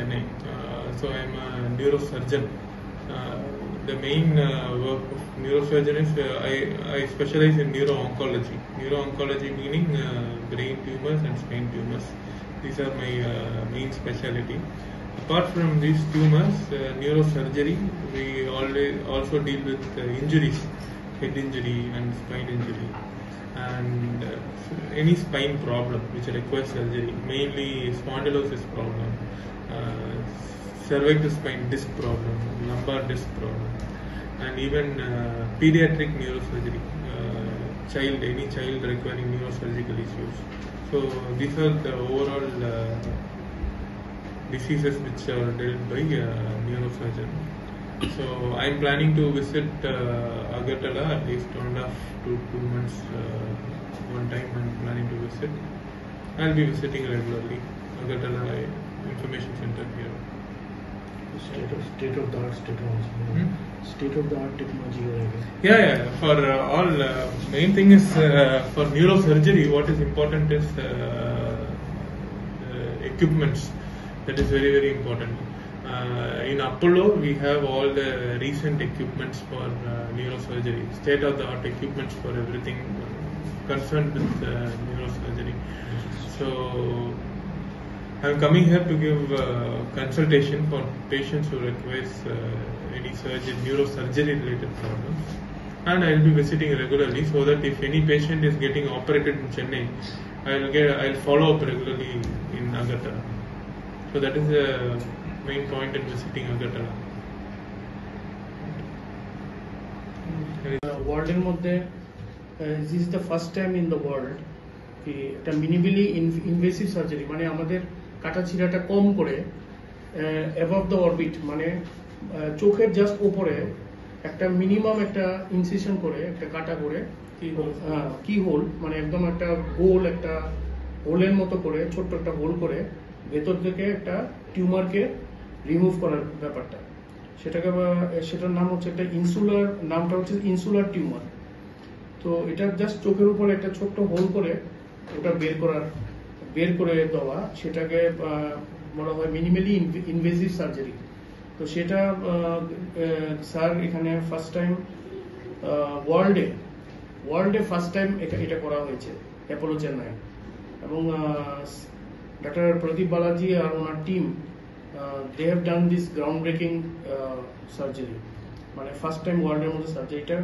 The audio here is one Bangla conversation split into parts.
Chennai. So I'm a neurosurgeon. The main work of neurosurgeon is I specialize in neuro-oncology. Neuro-oncology meaning brain tumors and spine tumors. These are my main specialty. Apart from these tumors, neurosurgery, we also deal with injuries, head injury and spine injury, and any spine problem which requires surgery, mainly spondylosis problem, cervical spine disc problem, lumbar disc problem, and even pediatric neurosurgery, any child requiring neurosurgical issues. So these are the overall diseases which are dealt by neurosurgeon. So I'm planning to visit Agartala at least 1.5 to 2 months. One time I'm planning to visit. I'll be visiting regularly Agartala Information Center here. State of the art technology. State of the art technology. Yeah. For all main thing is for neurosurgery. What is important is equipments. That is very, very important. In Apollo, we have all the recent equipments for neurosurgery, state-of-the-art equipments for everything concerned with neurosurgery. So, I'm coming here to give consultation for patients who require any neurosurgery-related problems, and I will be visiting regularly so that if any patient is getting operated in Chennai, I'll follow up regularly in Agartala. So that is the main point in visiting Agartala. World এর মধ্যে this is the first time in the world একটা minimally invasive surgery মানে আমাদের কাটাছিড়াটা কম করে above the orbit মানে চোখের জাস্ট উপরে একটা মিনিমাম একটা ইনসিশন করে একটা কাটা করে কি হোল মানে একদম একটা গোল একটা হোলের মতো করে ছোট্ট একটা হোল করে ভেতর থেকে একটা টিউমারকে রিমুভ করার ব্যাপারটা সেটার নাম হচ্ছে একটা নামটা হচ্ছে ইনসুলার টিউমার। তো এটা জাস্ট চোখের উপরে একটা ছোট্ট হোল করে ওটা বের করে দেওয়া, সেটাকে বলা হয় মিনিমালি ইনভেসিভ সার্জারি। তো সেটা স্যার এখানে ফার্স্ট টাইম ওয়ার্ল্ডে ফার্স্ট টাইম এটা করা হয়েছে অ্যাপোলো চেন্নাই, এবং Dr. Pradeep Balaji and our team, they have done this groundbreaking surgery. মানে ফার্স্ট টাইম ওয়ার্ল্ডের মধ্যে সার্জারিটা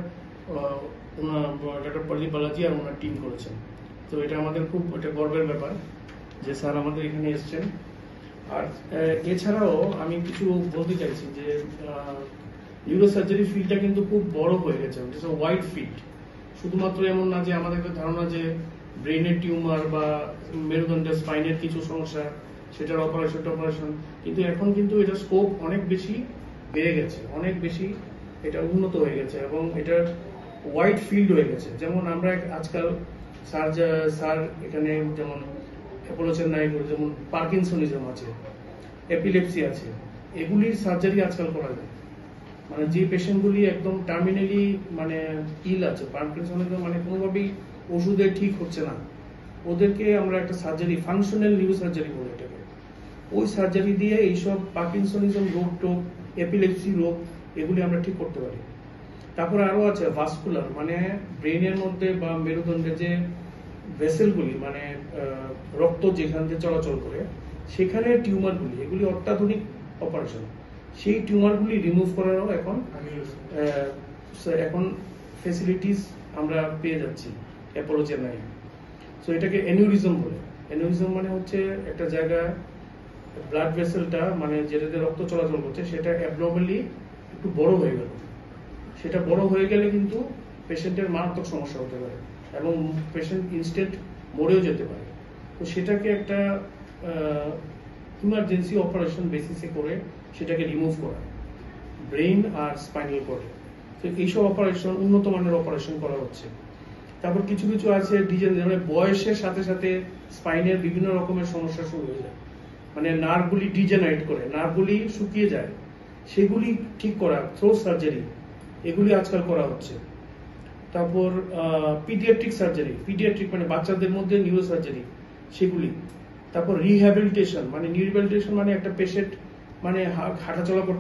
ডক্টর প্রদীপ বালাজি আর ওনার টিম করেছেন। তো এটা আমাদের খুব একটা গর্বের ব্যাপার যে স্যার আমাদের এখানে এসেছেন। আর এছাড়াও আমি কিছু বলতে চাইছি যে নিউরোসার্জারি ফিল্ডটা কিন্তু খুব বড় হয়ে গেছে, ওয়াইড ফিল্ড। শুধুমাত্র এমন না যে আমাদের একটা ধারণা যে ব্রেনের টিউমার বা মেরুদণ্ডের স্পাইনের কিছু সমস্যা সেটার অপারেশন, কিন্তু এখন কিন্তু এটা স্কোপ অনেক বেশি বেড়ে গেছে, অনেক বেশি এটা উন্নত হয়ে গেছে এবং এটার ওয়াইড ফিল্ড হয়ে গেছে। যেমন আমরা আজকাল স্যার এখানে যেমন অ্যাপোলো চেন্নাই যেমন পার্কিনসনিজম আছে, এপিলেপসি আছে, এগুলির সার্জারি আজকাল করা যায়। মানে যে পেশেন্টগুলি একদম টার্মিনালি মানে ইল আছে, পার্কিনসনিজম মানে কোনোভাবেই ওষুধে ঠিক হচ্ছে না, ওদেরকে আমরা একটা সার্জারি ফাংশনাল নিউরোসার্জারি বলে এটাকে, ওই সার্জারি দিয়ে এইসব পার্কিনসনিজম রোগ এপিলেপসি রোগ এগুলি আমরা ঠিক করতে পারি। তারপরে আরো আছে ভাস্কুলার, মানে ব্রেনের মধ্যে বা মেরুদণ্ডে যে ভেসেলগুলি মানে রক্ত যেখান দিয়ে চলাচল করে সেখানে টিউমারগুলি, এগুলি অত্যাধুনিক অপারেশন, সেই টিউমারগুলি রিমুভ করারও এখন ফেসিলিটিস আমরা পেয়ে যাচ্ছি অ্যাপোলো চেন্নাই। সো এটাকে অ্যানিউরিজম বলে। অ্যানিউরিজম মানে হচ্ছে একটা জায়গায় ব্লাড ভেসেলটা মানে যেটাতে রক্ত চলাচল করছে সেটা অ্যাবনর্মালি একটু বড় হয়ে গেল, সেটা বড় হয়ে গেলে কিন্তু পেশেন্টের মারাত্মক সমস্যা হতে পারে এবং পেশেন্ট ইনস্ট্যান্ট মরেও যেতে পারে। তো সেটাকে একটা ইমার্জেন্সি অপারেশন বেসিসে করে সেটাকে রিমুভ করা ব্রেইন আর স্পাইনাল কর্ডে। তো এইসব অপারেশন উন্নত মানের অপারেশন করা হচ্ছে। তারপর কিছু আছে মানে বয়সের সাথে সাথে স্পাইনের বিভিন্ন রকমের সমস্যা শুরু হয়ে যায়, মানে নার্ভগুলি ডিজেনারেট করে, নার্ভগুলি শুকিয়ে যায়, সেগুলি ঠিক করা থ্রো সার্জারি, এগুলি আজকাল করা হচ্ছে। তারপর পিডিয়াট্রিক সার্জারি, পিডিয়াট্রিক মানে বাচ্চাদের মধ্যে নিউরো সার্জারি সেগুলি। তারপর রিহ্যাবিলিটেশন, মানে একটা পেশেন্ট মানে হাঁটাচলা করতে